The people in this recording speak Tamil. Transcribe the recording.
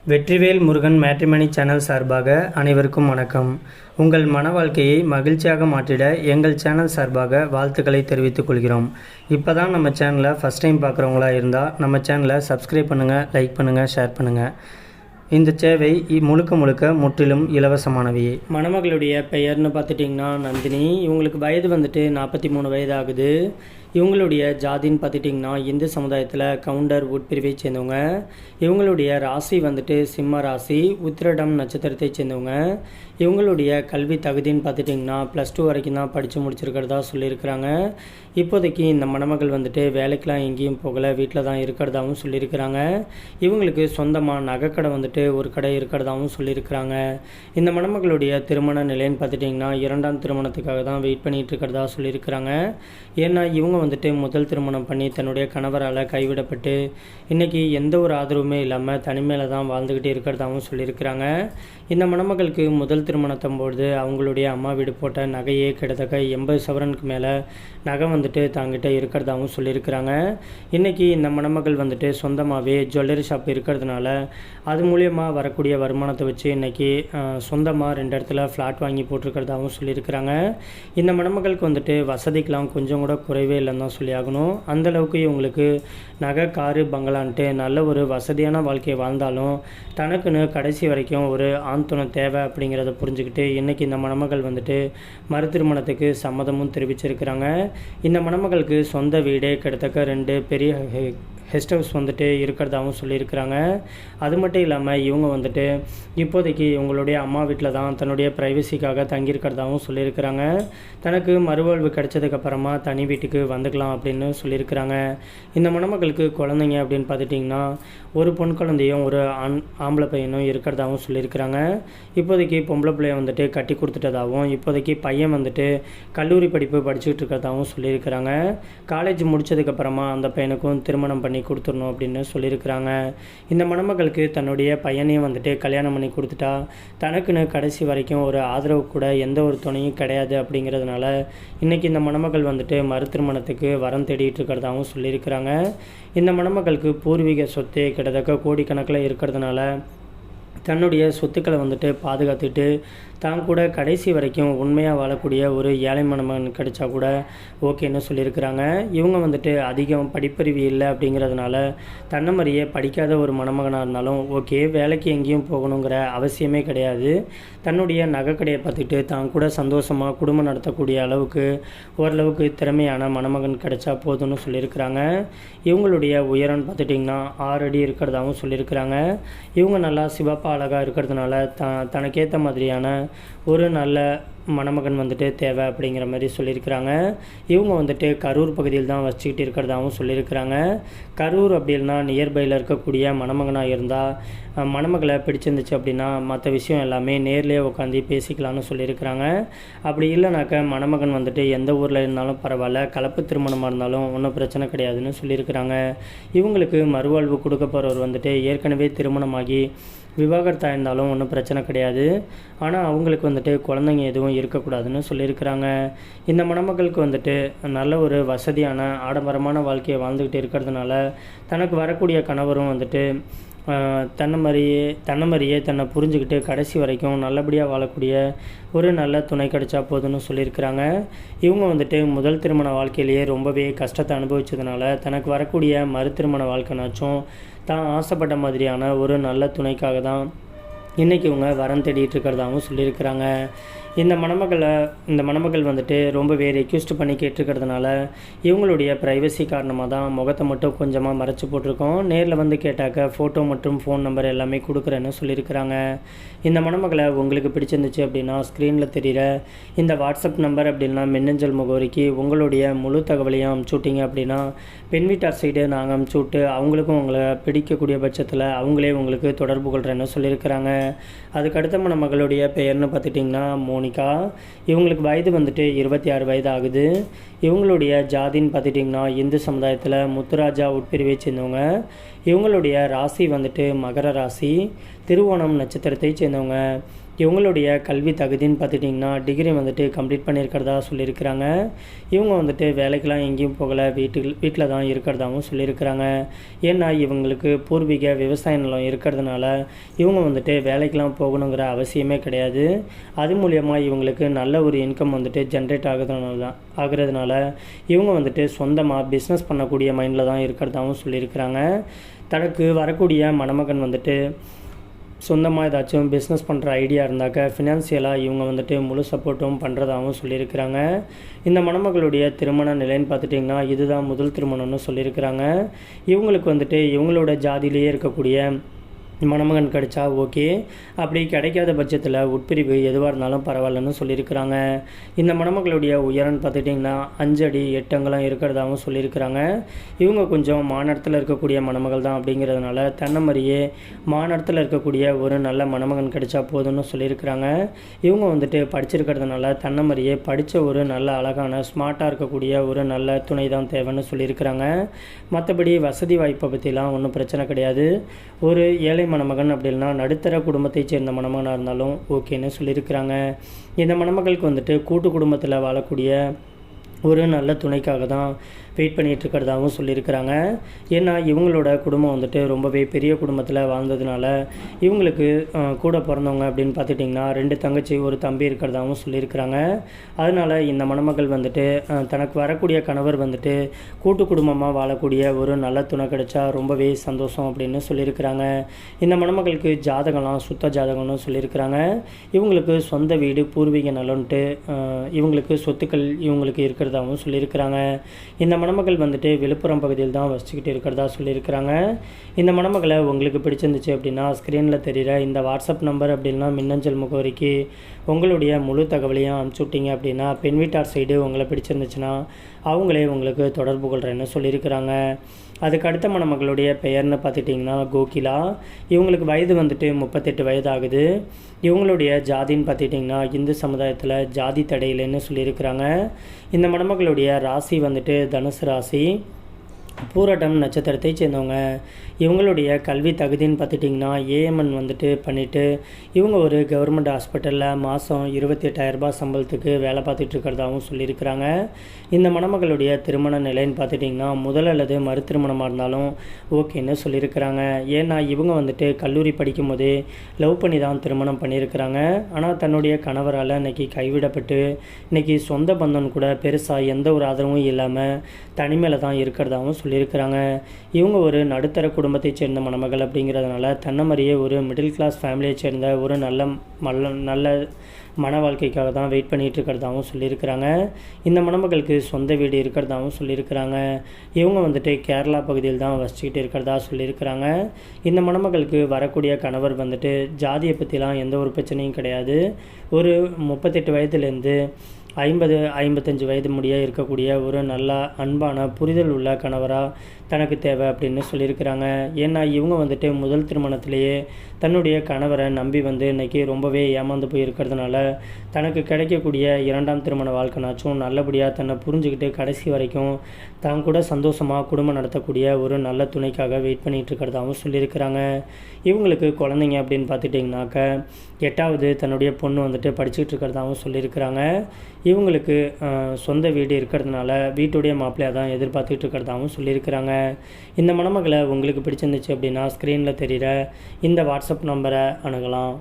வெற்றிவேல் முருகன் மேட்ரிமனி சேனல் சார்பாக அனைவருக்கும் வணக்கம். உங்கள் மன வாழ்க்கையை மகிழ்ச்சியாக மாற்றிட எங்கள் சேனல் சார்பாக வாழ்த்துக்களை தெரிவித்துக் கொள்கிறோம். இப்போ தான் நம்ம சேனலை ஃபஸ்ட் டைம் பார்க்குறவங்களா இருந்தால் நம்ம சேனலை சப்ஸ்கிரைப் பண்ணுங்கள், லைக் பண்ணுங்கள், ஷேர் பண்ணுங்கள். இந்த சேவை முழுக்க முற்றிலும் இலவசமானவையே. மணமகளுடைய பெயர்னு பார்த்துட்டிங்கன்னா நந்தினி. இவங்களுக்கு வயது 43 வயது ஆகுது. இவங்களுடைய ஜாதின்னு பார்த்துட்டிங்கன்னா இந்து சமுதாயத்தில் கவுண்டர் உட்பிரிவை சேர்ந்தவங்க. இவங்களுடைய ராசி சிம்ம ராசி, உத்திரடம் நட்சத்திரத்தை சேர்ந்தவங்க. இவங்களுடைய கல்வி தகுதின்னு பார்த்துட்டிங்கன்னா +2 வரைக்கும் தான் படித்து முடிச்சிருக்கிறதா சொல்லியிருக்கிறாங்க. இப்போதைக்கு இந்த மணமகள் வேலைக்கெலாம் எங்கேயும் போகலை, வீட்டில் தான் இருக்கிறதாகவும் சொல்லியிருக்கிறாங்க. இவங்களுக்கு சொந்தமாக நகைக்கடை ஒரு கடை இருக்கிறதாகவும் சொல்லியிருக்கிறாங்க. இந்த மணமகளுடைய திருமண நிலைன்னு பார்த்துட்டிங்கன்னா 2ஆம் திருமணத்துக்காக தான் வெயிட் பண்ணிகிட்டு இருக்கிறதா சொல்லியிருக்கிறாங்க. ஏன்னா இவங்க முதல் திருமணம் பண்ணி தன்னுடைய கணவரால் கைவிடப்பட்டு இன்றைக்கி எந்த ஒரு ஆதரவுமே இல்லாமல் தனிமையில் தான் வாழ்ந்துக்கிட்டே இருக்கிறதாகவும் சொல்லியிருக்கிறாங்க. இந்த மணமகளுக்கு முதல் திருமணத்தம்போது அவங்களுடைய அம்மா வீடு போட்ட நகையே கிட்டத்தட்ட 80 சவரனுக்கு மேலே நகை தாங்கிட்ட இருக்கிறதாகவும் சொல்லியிருக்கிறாங்க. இன்றைக்கி இந்த மணமகள் சொந்தமாகவே ஜுவல்லரி ஷாப் இருக்கிறதுனால அது மூலியமாக வரக்கூடிய வருமானத்தை வச்சு இன்றைக்கி சொந்தமாக 2 இடத்துல ஃப்ளாட் வாங்கி போட்டிருக்கிறதாகவும் சொல்லியிருக்கிறாங்க. இந்த மணமகளுக்கு வசதிக்கெலாம் கொஞ்சம் கூட குறைவே இல்லைன்னு தான் சொல்லி ஆகணும். அந்தளவுக்கு இவங்களுக்கு நகை, காரு, பங்களான்ட்டு நல்ல ஒரு வசதியான வாழ்க்கையை வாழ்ந்தாலும் தனக்குன்னு கடைசி வரைக்கும் ஒரு ஆண் துணை தேவை அப்படிங்கிறத புரிஞ்சுக்கிட்டு இன்றைக்கி இந்த மணமகள் மறு திருமணத்துக்கு சம்மதமும் தெரிவிச்சிருக்கிறாங்க. இந்த மணமகளுக்கு சொந்த வீடே கிட்டத்தட்ட 2 பெரிய கெஸ்ட் ஹவுஸ் இருக்கிறதாகவும் சொல்லியிருக்கிறாங்க. அது மட்டும் இல்லாமல் இவங்க இப்போதைக்கு இவங்களுடைய அம்மா வீட்டில் தான் தன்னுடைய ப்ரைவசிக்காக தங்கியிருக்கிறதாகவும் சொல்லியிருக்கிறாங்க. தனக்கு மறுவாழ்வு கிடைச்சதுக்கப்புறமா தனி வீட்டுக்கு வந்துக்கலாம் அப்படின்னு சொல்லியிருக்கிறாங்க. இந்த மணமகளுக்கு குழந்தைங்க அப்படின்னு பார்த்துட்டிங்கன்னா ஒரு பொன் குழந்தையும் ஒரு ஆம்பளை பையனும் இருக்கிறதாகவும் சொல்லியிருக்கிறாங்க. இப்போதைக்கு பொம்பளை பிள்ளைய கட்டி கொடுத்துட்டதாகவும் இப்போதைக்கு பையன் கல்லூரி படிப்பு படிச்சுக்கிட்டு இருக்கிறதாகவும் சொல்லியிருக்கிறாங்க. காலேஜ் முடித்ததுக்கப்புறமா அந்த பையனுக்கும் திருமணம் பண்ணி கொடுத்துடணும் அப்படின்னு சொல்லியிருக்கிறாங்க. இந்த மணமகளுக்கு தன்னுடைய பையனையும் கல்யாணம் பண்ணி கொடுத்துட்டா தனக்குன்னு கடைசி வரைக்கும் ஒரு ஆதரவு கூட எந்த ஒரு துணையும் கிடையாது அப்படிங்கிறதுனால இன்றைக்கி இந்த மணமகள் மறு திருமணத்துக்கு வரம் தேடிட்டு இருக்கிறதாகவும் சொல்லியிருக்கிறாங்க. இந்த மணமகளுக்கு பூர்வீக சொத்து கிட்டத்தட்ட கோடிக்கணக்கில் இருக்கிறதுனால தன்னுடைய சொத்துக்களை பாதுகாத்துட்டு தான் கூட கடைசி வரைக்கும் உண்மையாக வாழக்கூடிய ஒரு ஏழை மணமகன் கிடைச்சா கூட ஓகேன்னு சொல்லியிருக்கிறாங்க. இவங்க அதிகம் படிப்பறிவு இல்லை அப்படிங்கிறதுனால தன்னை மாதிரியே படிக்காத ஒரு மணமகனாக இருந்தாலும் ஓகே, வேலைக்கு எங்கேயும் போகணுங்கிற அவசியமே கிடையாது. தன்னுடைய நகைக்கடையை பார்த்துட்டு தான் கூட சந்தோஷமாக குடும்பம் நடத்தக்கூடிய அளவுக்கு ஓரளவுக்கு திறமையான மணமகன் கிடைச்சா போதும்னு சொல்லியிருக்கிறாங்க. இவங்களுடைய உயரம்னு பார்த்துட்டிங்கன்னா 6 அடி இருக்கிறதாகவும் சொல்லியிருக்கிறாங்க. இவங்க நல்லா சிவப்பாக அழகாக இருக்கிறதுனால தனக்கேற்ற மாதிரியான ஒரு நல்ல மணமகன் தேவை அப்படிங்கிற மாதிரி சொல்லியிருக்கிறாங்க. இவங்க கரூர் பகுதியில் தான் வச்சுக்கிட்டு இருக்கிறதாகவும் சொல்லியிருக்கிறாங்க. கரூர் அப்படின்னா நியர்பையில் இருக்கக்கூடிய மணமகனாக இருந்தால் மணமகளை பிடிச்சிருந்துச்சு அப்படின்னா மற்ற விஷயம் எல்லாமே நேர்லேயே உட்காந்து பேசிக்கலாம்னு சொல்லியிருக்கிறாங்க. அப்படி இல்லைனாக்கா மணமகன் எந்த ஊரில் இருந்தாலும் பரவாயில்ல, கலப்பு திருமணமாக இருந்தாலும் ஒன்றும் பிரச்சனை கிடையாதுன்னு சொல்லியிருக்கிறாங்க. இவங்களுக்கு மறுவாழ்வு கொடுக்க போகிறவர் ஏற்கனவே திருமணமாகி விவாகரத்தாக இருந்தாலும் ஒன்றும் பிரச்சனை கிடையாது. ஆனால் அவங்களுக்கு குழந்தைங்க எதுவும் இருக்கக்கூடாதுன்னு சொல்லியிருக்கிறாங்க. இந்த மணமகளுக்கு நல்ல ஒரு வசதியான ஆடம்பரமான வாழ்க்கையை வாழ்ந்துக்கிட்டு இருக்கிறதுனால தனக்கு வரக்கூடிய கணவரும் தன்னை மாதிரியே தன்னை புரிஞ்சுக்கிட்டு கடைசி வரைக்கும் நல்லபடியாக வாழக்கூடிய ஒரு நல்ல துணை கிடைச்சா போதுன்னு சொல்லியிருக்கிறாங்க. இவங்க முதல் திருமண வாழ்க்கையிலேயே ரொம்பவே கஷ்டத்தை அனுபவிச்சதுனால தனக்கு வரக்கூடிய மறு திருமண வாழ்க்கைனாச்சும் தான் ஆசைப்பட்ட மாதிரியான ஒரு நல்ல துணைக்காக தான் இன்றைக்கி இவங்க வரம் தேடிட்டு இருக்கிறதாகவும் சொல்லியிருக்கிறாங்க. இந்த மணமகள் ரொம்பவே ரெக்வெஸ்ட் பண்ணி கேட்டிருக்கிறதுனால இவங்களுடைய ப்ரைவசி காரணமாக தான் முகத்தை மட்டும் கொஞ்சமாக மறைச்சி போட்டிருக்கோம். நேரில் கேட்டாக்க ஃபோட்டோ மற்றும் ஃபோன் நம்பர் எல்லாமே கொடுக்குறேன்னு சொல்லியிருக்கிறாங்க. இந்த மணமகளை உங்களுக்கு பிடிச்சிருந்துச்சு அப்படின்னா ஸ்க்ரீனில் தெரிகிற இந்த வாட்ஸ்அப் நம்பர் அப்படின்னா மின்னஞ்சல் முகவரிக்கு உங்களுடைய முழு தகவலையும் அமுச்சுட்டிங்க அப்படின்னா பெண் வீட்டார் சைடு நாங்கள் அமுச்சுவிட்டு அவங்களுக்கும் உங்களை பிடிக்கக்கூடிய பட்சத்தில் அவங்களே உங்களுக்கு தொடர்பு கொள்கிறேன்னு சொல்லியிருக்கிறாங்க. அதுக்கடுத்த மணமகளுடைய பெயர்னு பார்த்துட்டிங்கன்னா மோனிகா. இவங்களுக்கு வயது 26 வயது ஆகுது. இவங்களுடைய ஜாதின்னு பார்த்துட்டிங்கன்னா இந்து சமுதாயத்தில் முத்துராஜா உட்பிரிவை சேர்ந்தவங்க. இவங்களுடைய ராசி மகர ராசி, திருவோணம் நட்சத்திரத்தை சேர்ந்தவங்க. இவங்களுடைய கல்வி தகுதின்னு பார்த்துட்டிங்கன்னா டிகிரி வந்துட்டு கம்ப்ளீட் பண்ணியிருக்கிறதா சொல்லியிருக்கிறாங்க. இவங்க வந்துட்டு வேலைக்கெலாம் எங்கேயும் போகலை, வீட்டில் தான் இருக்கிறதாகவும் சொல்லியிருக்கிறாங்க. ஏன்னா இவங்களுக்கு பூர்வீக விவசாய நிலம் இருக்கிறதுனால இவங்க வந்துட்டு வேலைக்கெலாம் போகணுங்கிற அவசியமே கிடையாது. அது மூலயமா இவங்களுக்கு நல்ல ஒரு இன்கம் வந்துட்டு ஜென்ரேட் ஆகுறதுனால இவங்க வந்துட்டு சொந்தமாக பிஸ்னஸ் பண்ணக்கூடிய மைண்டில் தான் இருக்கிறதாகவும் சொல்லியிருக்கிறாங்க. தனக்கு வரக்கூடிய மணமகன் வந்துட்டு சொந்தமாக ஏதாச்சும் பிஸ்னஸ் பண்ணுற ஐடியா இருந்தாக்க ஃபினான்சியலாக இவங்க வந்துட்டு முழு சப்போர்ட்டும் பண்ணுறதாகவும் சொல்லியிருக்கிறாங்க. இந்த மணமகளுடைய திருமண நிலைன்னு பார்த்துட்டிங்கன்னா இதுதான் முதல் திருமணம்னு சொல்லியிருக்கிறாங்க. இவங்களுக்கு வந்துட்டு இவங்களோட ஜாதியிலேயே இருக்கக்கூடிய மணமகன் கிடைச்சா ஓகே, அப்படி கிடைக்காத பட்சத்தில் உட்பிரிவு எதுவாக இருந்தாலும் பரவாயில்லன்னு சொல்லியிருக்கிறாங்க. இந்த மணமகளுடைய உயரம்னு பார்த்துட்டிங்கன்னா 5 அடி 8 அங்குலம் இருக்கிறதாகவும் சொல்லியிருக்கிறாங்க. இவங்க கொஞ்சம் மாநிலத்தில் இருக்கக்கூடிய மணமகள் தான் அப்படிங்கிறதுனால தன்னமரியே மாநிலத்தில் இருக்கக்கூடிய ஒரு நல்ல மணமகன் கிடைச்சா போதும்னு சொல்லியிருக்கிறாங்க. இவங்க வந்துட்டு படிச்சிருக்கிறதுனால தன்னமரியே படித்த ஒரு நல்ல அழகான ஸ்மார்ட்டாக இருக்கக்கூடிய ஒரு நல்ல துணை தான் தேவைன்னு சொல்லியிருக்கிறாங்க. மற்றபடி வசதி வாய்ப்பை பற்றிலாம் ஒன்றும் பிரச்சனை கிடையாது. ஒரு ஏழை மணமகன் அப்படின்னா நடுத்தர குடும்பத்தைச் சேர்ந்த மணமகனாக இருந்தாலும் ஓகேன்னு சொல்லியிருக்கிறாங்க. இந்த மணமகளுக்கு வந்துட்டு கூட்டு குடும்பத்தில் வாழக்கூடிய ஒரு நல்ல துணைக்காக தான் வெயிட் பண்ணிகிட்ருக்கிறதாகவும் சொல்லியிருக்கிறாங்க. ஏன்னா இவங்களோட குடும்பம் வந்துட்டு ரொம்பவே பெரிய குடும்பத்தில் வாழ்ந்ததுனால இவங்களுக்கு கூட பிறந்தவங்க அப்படின்னு பார்த்துட்டிங்கன்னா 2 தங்கச்சி 1 தம்பி இருக்கிறதாகவும் சொல்லியிருக்கிறாங்க. அதனால் இந்த மணமகள் வந்துட்டு தனக்கு வரக்கூடிய கணவர் வந்துட்டு கூட்டு குடும்பமாக வாழக்கூடிய ஒரு நல்ல துணை கிடைச்சா ரொம்பவே சந்தோஷம் அப்படின்னு சொல்லியிருக்கிறாங்க. இந்த மணமகளுக்கு ஜாதகம்லாம் சுத்த ஜாதகம்னு சொல்லியிருக்கிறாங்க. இவங்களுக்கு சொந்த வீடு பூர்வீக நலன்ட்டு இவங்களுக்கு சொத்துக்கள் இவங்களுக்கு இருக்கிறதாகவும் சொல்லியிருக்கிறாங்க. இந்த மணமகள் வந்துட்டு விழுப்புரம் பகுதியில் தான் வசிச்சுக்கிட்டு இருக்கிறதா சொல்லியிருக்கிறாங்க. இந்த மணமகளை உங்களுக்கு பிடிச்சிருந்துச்சு அப்படின்னா ஸ்க்ரீனில் தெரிகிற இந்த வாட்ஸ்அப் நம்பர் அப்படின்னா மின்னஞ்சல் முகவரிக்கு உங்களுடைய முழு தகவலையும் அனுப்பிச்சி விட்டீங்க அப்படின்னா பெண் வீட்டார் சைடு உங்களை பிடிச்சிருந்துச்சுன்னா அவங்களே உங்களுக்கு தொடர்பு கொள்கிறேன்னு சொல்லியிருக்கிறாங்க. அதுக்கு அடுத்த மணமகளுடைய பெயர்னு பார்த்துட்டிங்கன்னா கோகிலா. இவங்களுக்கு வயது வந்துட்டு 38 வயது ஆகுது. இவங்களுடைய ஜாதின்னு பார்த்துட்டிங்கன்னா இந்து சமுதாயத்தில் ஜாதி தடையில்லைன்னு சொல்லியிருக்கிறாங்க. இந்த மணமகளுடைய ராசி வந்துட்டு தனுசு ராசி, பூரடம் நட்சத்திரத்தை சேர்ந்தவங்க. இவங்களுடைய கல்வி தகுதின்னு பார்த்துட்டிங்கன்னா ஏஎம்என் வந்துட்டு பண்ணிவிட்டு இவங்க ஒரு கவர்மெண்ட் ஹாஸ்பிட்டலில் மாதம் 28,000 ரூபாய் சம்பளத்துக்கு வேலை பார்த்துட்டு இருக்கிறதாகவும் சொல்லியிருக்கிறாங்க. இந்த மணமகளுடைய திருமண நிலைன்னு பார்த்துட்டிங்கன்னா முதல் அல்லது மறு திருமணமாக இருந்தாலும் ஓகேன்னு சொல்லியிருக்கிறாங்க. ஏன்னா இவங்க வந்துட்டு கல்லூரி படிக்கும் போதே லவ் பண்ணி தான் திருமணம் பண்ணியிருக்கிறாங்க. ஆனால் தன்னுடைய கணவரால் இன்றைக்கி கைவிடப்பட்டு இன்றைக்கி சொந்த பந்தம் கூட பெருசாக எந்த ஒரு ஆதரவும் இல்லாமல் தனிமையில் தான் இருக்கிறதாகவும் சொல்லியிருக்கிறாங்க. இவங்க ஒரு நடுத்தர குடும்பத்தை சேர்ந்த மணமகள் அப்படிங்கிறதுனால தன்னமரியே ஒரு மிடில் கிளாஸ் ஃபேமிலியை சேர்ந்த ஒரு நல்ல மன வாழ்க்கைக்காக தான் வெயிட் பண்ணிகிட்டு இருக்கிறதாகவும் சொல்லியிருக்கிறாங்க. இந்த மணமகளுக்கு சொந்த வீடு இருக்கிறதாகவும் சொல்லியிருக்கிறாங்க. இவங்க வந்துட்டு கேரளா பகுதியில் தான் வசிச்சுக்கிட்டு இருக்கிறதா சொல்லியிருக்கிறாங்க. இந்த மணமகளுக்கு வரக்கூடிய கணவர் வந்துட்டு ஜாதியை பற்றிலாம் எந்த ஒரு பிரச்சனையும் கிடையாது. ஒரு 38 வயதுலேருந்து 50-55 வயது முடிய இருக்கக்கூடிய ஒரு நல்ல அன்பான புரிதல் உள்ள கணவராக தனக்கு தேவை அப்படின்னு சொல்லியிருக்கிறாங்க. ஏன்னா இவங்க வந்துட்டு முதல் திருமணத்திலேயே தன்னுடைய கணவரை நம்பி வந்து இன்றைக்கி ரொம்பவே ஏமாந்து போய் இருக்கிறதுனால தனக்கு கிடைக்கக்கூடிய 2ஆம் திருமண வாழ்க்கைனாச்சும் நல்லபடியாக தன்னை புரிஞ்சுக்கிட்டு கடைசி வரைக்கும் தான் கூட சந்தோஷமாக குடும்பம் நடத்தக்கூடிய ஒரு நல்ல துணைக்காக வெயிட் பண்ணிகிட்டு இருக்கிறதாகவும் சொல்லியிருக்கிறாங்க. இவங்களுக்கு குழந்தைங்க அப்படின்னு பார்த்துட்டிங்கனாக்க 8வது தன்னுடைய பொண்ணு வந்துட்டு படிச்சுக்கிட்டு இருக்கிறதாகவும் சொல்லியிருக்கிறாங்க. இவங்களுக்கு சொந்த வீடு இருக்கிறதுனால வீட்டுடைய மாப்பிள்ளையாக தான் எதிர்பார்த்துட்டு இருக்கிறதாகவும் சொல்லியிருக்கிறாங்க. இந்த மணமகளை உங்களுக்கு பிடிச்சிருந்துச்சு அப்படின்னா ஸ்க்ரீனில் தெரிகிற இந்த வாட்ஸ்அப் நம்பரை அணுகலாம்.